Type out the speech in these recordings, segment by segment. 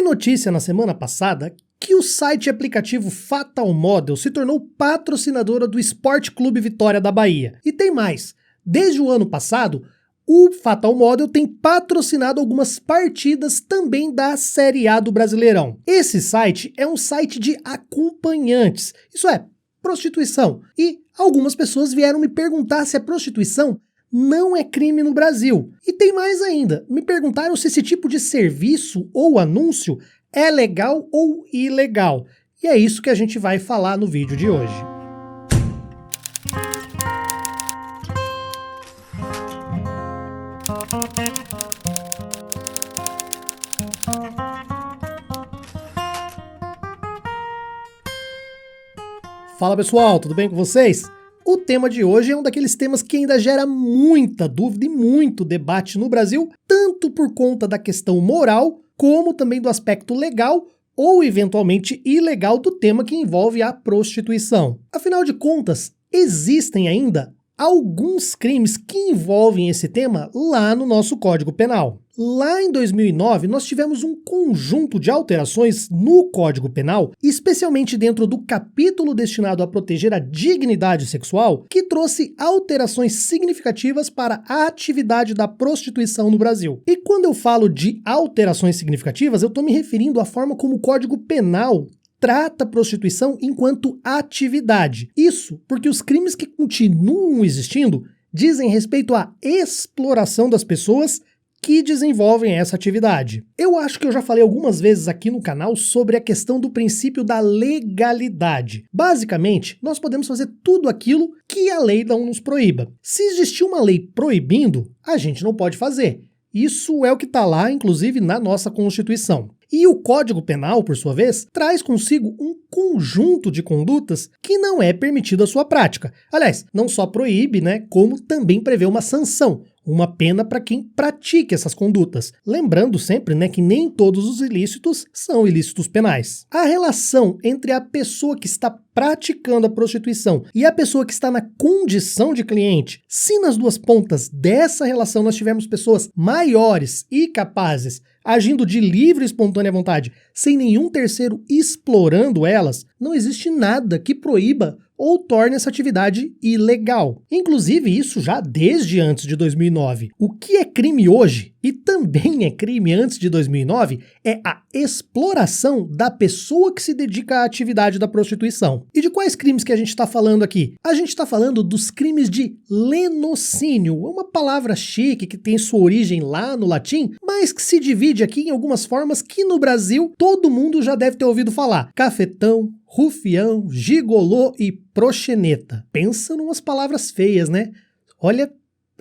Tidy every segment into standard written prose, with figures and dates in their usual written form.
Foi notícia na semana passada que o site e aplicativo Fatal Model se tornou patrocinadora do Sport Clube Vitória da Bahia. E tem mais, desde o ano passado, o Fatal Model tem patrocinado algumas partidas também da Série A do Brasileirão. Esse site é um site de acompanhantes, isso é, prostituição. E algumas pessoas vieram me perguntar se a prostituição não é crime no Brasil. E tem mais ainda, me perguntaram se esse tipo de serviço ou anúncio é legal ou ilegal. E é isso que a gente vai falar no vídeo de hoje. Fala pessoal, tudo bem com vocês? O tema de hoje é um daqueles temas que ainda gera muita dúvida e muito debate no Brasil, tanto por conta da questão moral, como também do aspecto legal ou eventualmente ilegal do tema que envolve a prostituição. Afinal de contas, existem ainda alguns crimes que envolvem esse tema lá no nosso Código Penal. Lá em 2009, nós tivemos um conjunto de alterações no Código Penal, especialmente dentro do capítulo destinado a proteger a dignidade sexual, que trouxe alterações significativas para a atividade da prostituição no Brasil. E quando eu falo de alterações significativas, eu estou me referindo à forma como o Código Penal trata a prostituição enquanto atividade. Isso porque os crimes que continuam existindo dizem respeito à exploração das pessoas que desenvolvem essa atividade. Eu acho que eu já falei algumas vezes aqui no canal sobre a questão do princípio da legalidade. Basicamente, nós podemos fazer tudo aquilo que a lei não nos proíba. Se existir uma lei proibindo, a gente não pode fazer. Isso é o que está lá, inclusive, na nossa Constituição. E o Código Penal, por sua vez, traz consigo um conjunto de condutas que não é permitido a sua prática. Aliás, não só proíbe, como também prevê uma sanção, uma pena para quem pratique essas condutas. Lembrando sempre, que nem todos os ilícitos são ilícitos penais. A relação entre a pessoa que está praticando a prostituição e a pessoa que está na condição de cliente, se nas duas pontas dessa relação nós tivermos pessoas maiores e capazes agindo de livre e espontânea vontade, sem nenhum terceiro explorando elas, não existe nada que proíba ou torne essa atividade ilegal. Inclusive isso já desde antes de 2009. O que é crime hoje, e também é crime antes de 2009, é a exploração da pessoa que se dedica à atividade da prostituição. E de quais crimes que a gente está falando aqui? A gente está falando dos crimes de lenocínio, uma palavra chique que tem sua origem lá no latim, mas que se divide aqui em algumas formas que no Brasil todo mundo já deve ter ouvido falar. Cafetão, rufião, gigolô e proxeneta. Pensa numas palavras feias, né? Olha,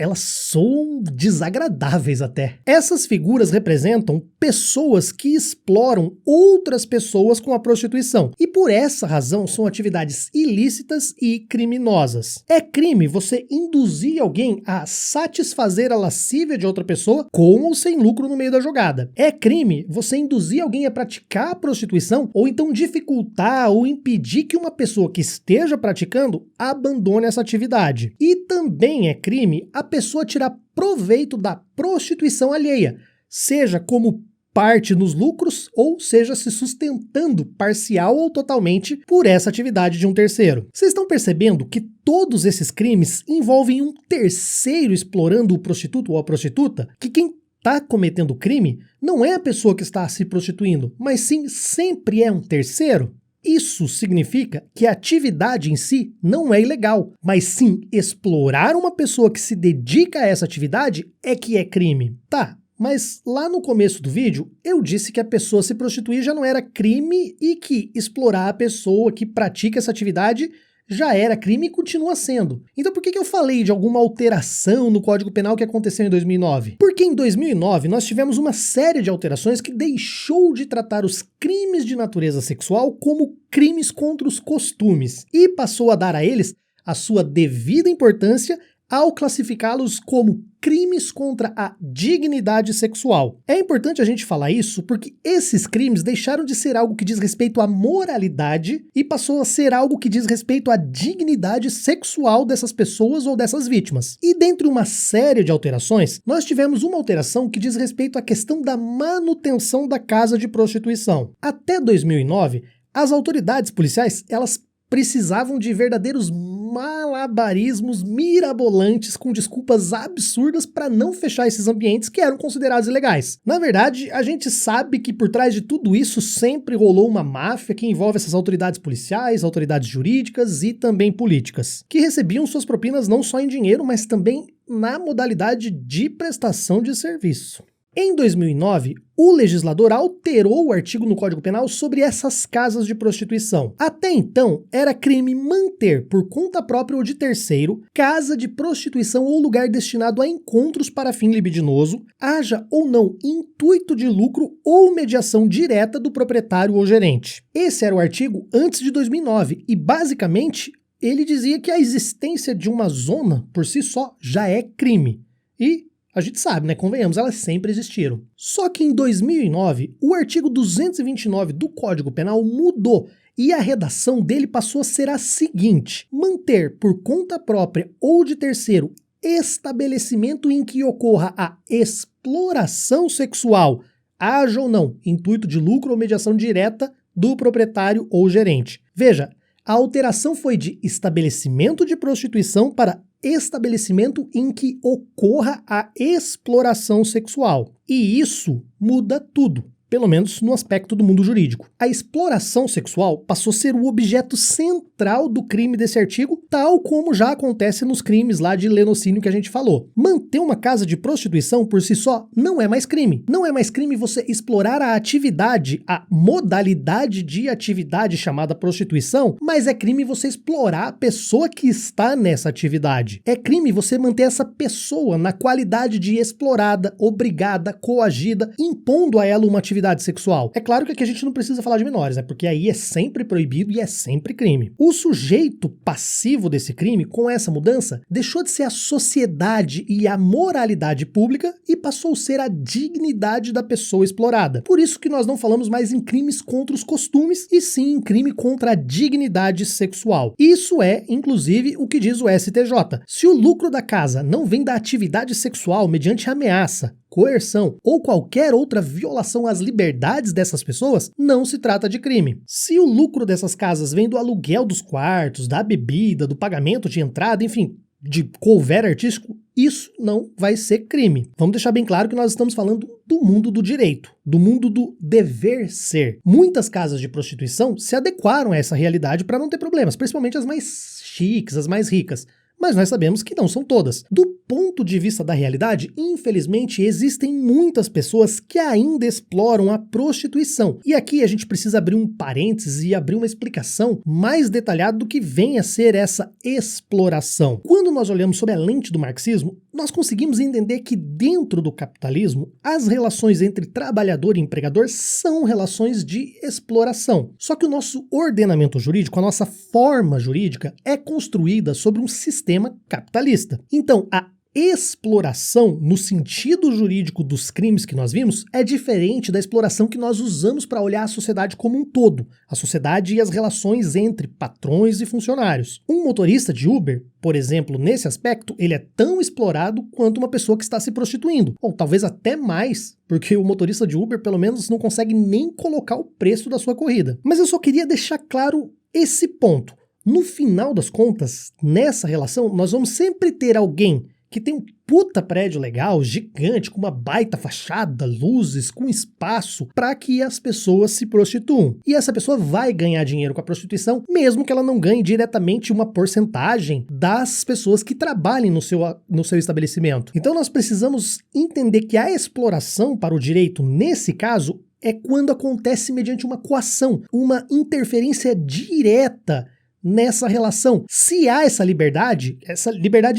elas soam desagradáveis até. Essas figuras representam pessoas que exploram outras pessoas com a prostituição e por essa razão são atividades ilícitas e criminosas. É crime você induzir alguém a satisfazer a lascívia de outra pessoa com ou sem lucro no meio da jogada. É crime você induzir alguém a praticar a prostituição ou então dificultar ou impedir que uma pessoa que esteja praticando abandone essa atividade. E também é crime a pessoa tirar proveito da prostituição alheia, seja como parte nos lucros ou seja se sustentando parcial ou totalmente por essa atividade de um terceiro. Vocês estão percebendo que todos esses crimes envolvem um terceiro explorando o prostituto ou a prostituta? Que quem está cometendo o crime não é a pessoa que está se prostituindo, mas sim sempre é um terceiro? Isso significa que a atividade em si não é ilegal, mas sim explorar uma pessoa que se dedica a essa atividade é que é crime. Tá, mas lá no começo do vídeo eu disse que a pessoa se prostituir já não era crime e que explorar a pessoa que pratica essa atividade já era crime e continua sendo. Então por que eu falei de alguma alteração no Código Penal que aconteceu em 2009? Porque em 2009 nós tivemos uma série de alterações que deixou de tratar os crimes de natureza sexual como crimes contra os costumes e passou a dar a eles a sua devida importância ao classificá-los como crimes contra a dignidade sexual. É importante a gente falar isso porque esses crimes deixaram de ser algo que diz respeito à moralidade e passou a ser algo que diz respeito à dignidade sexual dessas pessoas ou dessas vítimas. E dentre uma série de alterações, nós tivemos uma alteração que diz respeito à questão da manutenção da casa de prostituição. Até 2009, as autoridades policiais, elas precisavam de verdadeiros malabarismos mirabolantes com desculpas absurdas para não fechar esses ambientes que eram considerados ilegais. Na verdade, a gente sabe que por trás de tudo isso sempre rolou uma máfia que envolve essas autoridades policiais, autoridades jurídicas e também políticas, que recebiam suas propinas não só em dinheiro, mas também na modalidade de prestação de serviço. Em 2009, o legislador alterou o artigo no Código Penal sobre essas casas de prostituição. Até então, era crime manter, por conta própria ou de terceiro, casa de prostituição ou lugar destinado a encontros para fim libidinoso, haja ou não intuito de lucro ou mediação direta do proprietário ou gerente. Esse era o artigo antes de 2009 e, basicamente, ele dizia que a existência de uma zona, por si só, já é crime. E a gente sabe, né? Convenhamos, elas sempre existiram. Só que em 2009, o artigo 229 do Código Penal mudou e a redação dele passou a ser a seguinte: manter por conta própria ou de terceiro estabelecimento em que ocorra a exploração sexual, haja ou não intuito de lucro ou mediação direta do proprietário ou gerente. Veja, a alteração foi de estabelecimento de prostituição para estabelecimento em que ocorra a exploração sexual. E isso muda tudo, pelo menos no aspecto do mundo jurídico. A exploração sexual passou a ser o objeto central do crime desse artigo, tal como já acontece nos crimes lá de lenocínio que a gente falou. Manter uma casa de prostituição por si só não é mais crime. Não é mais crime você explorar a atividade, a modalidade de atividade chamada prostituição, mas é crime você explorar a pessoa que está nessa atividade. É crime você manter essa pessoa na qualidade de explorada, obrigada, coagida, impondo a ela uma atividade sexual. É claro que aqui a gente não precisa falar de menores, né? Porque aí é sempre proibido e é sempre crime. O sujeito passivo desse crime, com essa mudança, deixou de ser a sociedade e a moralidade pública e passou a ser a dignidade da pessoa explorada. Por isso que nós não falamos mais em crimes contra os costumes, e sim em crime contra a dignidade sexual. Isso é, inclusive, o que diz o STJ. Se o lucro da casa não vem da atividade sexual mediante ameaça, coerção ou qualquer outra violação às liberdades dessas pessoas, não se trata de crime. Se o lucro dessas casas vem do aluguel dos quartos, da bebida, do pagamento de entrada, enfim, de couvert artístico, isso não vai ser crime. Vamos deixar bem claro que nós estamos falando do mundo do direito, do mundo do dever ser. Muitas casas de prostituição se adequaram a essa realidade para não ter problemas, principalmente as mais chiques, as mais ricas. Mas nós sabemos que não são todas. Do ponto de vista da realidade, infelizmente, existem muitas pessoas que ainda exploram a prostituição. E aqui a gente precisa abrir um parênteses e abrir uma explicação mais detalhada do que vem a ser essa exploração. Quando nós olhamos sob a lente do marxismo, nós conseguimos entender que dentro do capitalismo, as relações entre trabalhador e empregador são relações de exploração. Só que o nosso ordenamento jurídico, a nossa forma jurídica, é construída sobre um sistema capitalista. Então, a exploração, no sentido jurídico dos crimes que nós vimos, é diferente da exploração que nós usamos para olhar a sociedade como um todo, a sociedade e as relações entre patrões e funcionários. Um motorista de Uber, por exemplo, nesse aspecto, ele é tão explorado quanto uma pessoa que está se prostituindo, ou talvez até mais, porque o motorista de Uber, pelo menos, não consegue nem colocar o preço da sua corrida. Mas eu só queria deixar claro esse ponto. No final das contas, nessa relação, nós vamos sempre ter alguém que tem um puta prédio legal, gigante, com uma baita fachada, luzes, com espaço, para que as pessoas se prostituam. E essa pessoa vai ganhar dinheiro com a prostituição, mesmo que ela não ganhe diretamente uma porcentagem das pessoas que trabalhem no seu estabelecimento. Então nós precisamos entender que a exploração para o direito, nesse caso, é quando acontece mediante uma coação, uma interferência direta nessa relação. Se há essa liberdade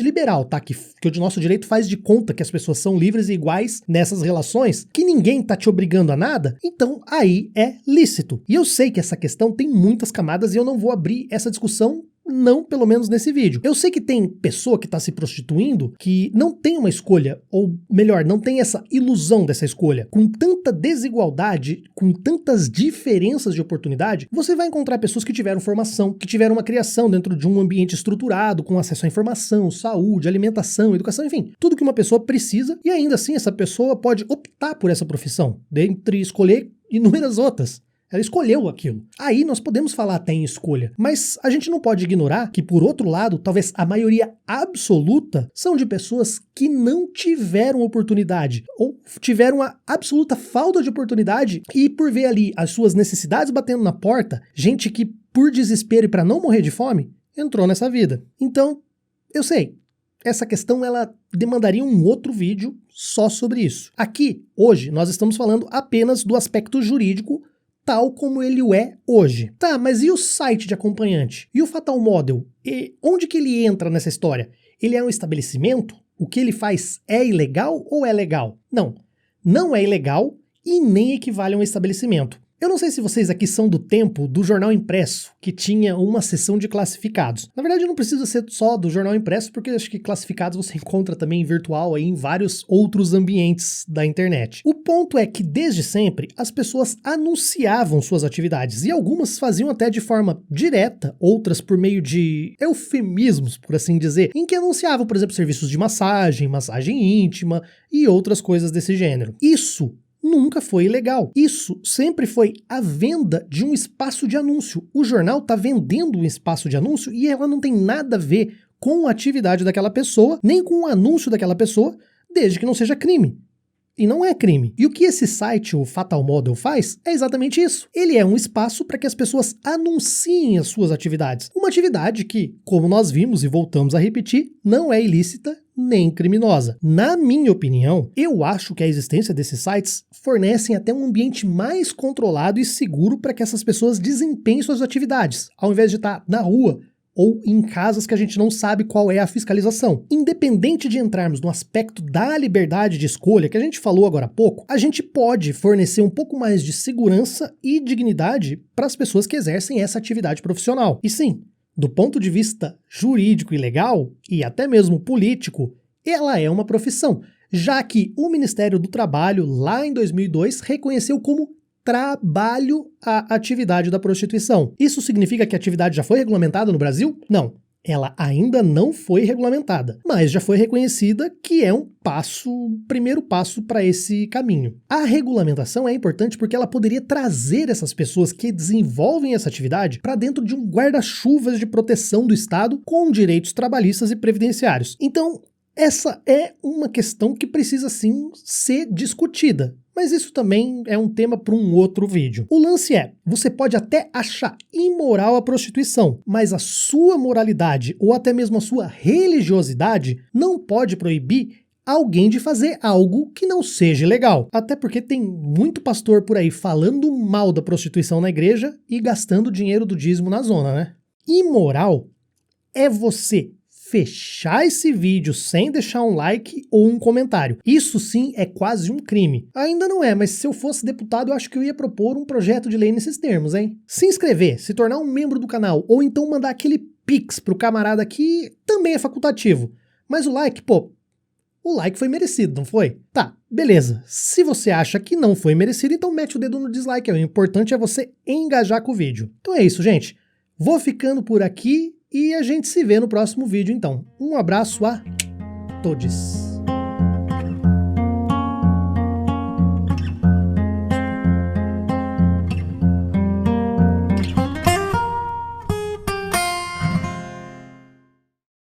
liberal, tá? Que o nosso direito faz de conta que as pessoas são livres e iguais nessas relações, que ninguém tá te obrigando a nada, então aí é lícito. E eu sei que essa questão tem muitas camadas e eu não vou abrir essa discussão não pelo menos nesse vídeo. Eu sei que tem pessoa que tá se prostituindo que não tem uma escolha, ou melhor, não tem essa ilusão dessa escolha. Com tanta desigualdade, com tantas diferenças de oportunidade, você vai encontrar pessoas que tiveram formação, que tiveram uma criação dentro de um ambiente estruturado, com acesso à informação, saúde, alimentação, educação, enfim, tudo que uma pessoa precisa, e ainda assim essa pessoa pode optar por essa profissão, dentre escolher inúmeras outras. Ela escolheu aquilo. Aí nós podemos falar até em escolha, mas a gente não pode ignorar que, por outro lado, talvez a maioria absoluta são de pessoas que não tiveram oportunidade, ou tiveram a absoluta falta de oportunidade, e por ver ali as suas necessidades batendo na porta, gente que, por desespero e para não morrer de fome, entrou nessa vida. Então, eu sei, essa questão ela demandaria um outro vídeo só sobre isso. Aqui, hoje, nós estamos falando apenas do aspecto jurídico tal como ele o é hoje. Tá, mas e o site de acompanhante? E o Fatal Model? E onde que ele entra nessa história? Ele é um estabelecimento? O que ele faz é ilegal ou é legal? Não, não é ilegal e nem equivale a um estabelecimento. Eu não sei se vocês aqui são do tempo do jornal impresso, que tinha uma seção de classificados. Na verdade, não precisa ser só do jornal impresso, porque acho que classificados você encontra também virtual aí em vários outros ambientes da internet. O ponto é que, desde sempre, as pessoas anunciavam suas atividades, e algumas faziam até de forma direta, outras por meio de eufemismos, por assim dizer, em que anunciavam, por exemplo, serviços de massagem, massagem íntima e outras coisas desse gênero. Isso nunca foi ilegal. Isso sempre foi a venda de um espaço de anúncio. O jornal está vendendo um espaço de anúncio e ela não tem nada a ver com a atividade daquela pessoa, nem com o anúncio daquela pessoa, desde que não seja crime. E não é crime. E o que esse site, o Fatal Model, faz é exatamente isso. Ele é um espaço para que as pessoas anunciem as suas atividades. Uma atividade que, como nós vimos e voltamos a repetir, não é ilícita nem criminosa. Na minha opinião, eu acho que a existência desses sites fornecem até um ambiente mais controlado e seguro para que essas pessoas desempenhem suas atividades, ao invés de estar na rua ou em casas que a gente não sabe qual é a fiscalização. Independente de entrarmos no aspecto da liberdade de escolha, que a gente falou agora há pouco, a gente pode fornecer um pouco mais de segurança e dignidade para as pessoas que exercem essa atividade profissional. E sim, do ponto de vista jurídico e legal, e até mesmo político, ela é uma profissão, já que o Ministério do Trabalho, lá em 2002, reconheceu como trabalho a atividade da prostituição. Isso significa que a atividade já foi regulamentada no Brasil? Não. Ela ainda não foi regulamentada, mas já foi reconhecida que é um primeiro passo para esse caminho. A regulamentação é importante porque ela poderia trazer essas pessoas que desenvolvem essa atividade para dentro de um guarda-chuvas de proteção do Estado com direitos trabalhistas e previdenciários. Então, essa é uma questão que precisa sim ser discutida. Mas isso também é um tema para um outro vídeo. O lance é, você pode até achar imoral a prostituição, mas a sua moralidade ou até mesmo a sua religiosidade não pode proibir alguém de fazer algo que não seja legal. Até porque tem muito pastor por aí falando mal da prostituição na igreja e gastando dinheiro do dízimo na zona, né? Imoral é você fechar esse vídeo sem deixar um like ou um comentário. Isso sim é quase um crime. Ainda não é, mas se eu fosse deputado eu acho que eu ia propor um projeto de lei nesses termos, hein? Se inscrever, se tornar um membro do canal ou então mandar aquele pix pro camarada aqui também é facultativo. Mas o like, pô, o like foi merecido, não foi? Tá, beleza. Se você acha que não foi merecido, então mete o dedo no dislike. O importante é você engajar com o vídeo. Então é isso, gente. Vou ficando por aqui e a gente se vê no próximo vídeo, então. Um abraço a todos.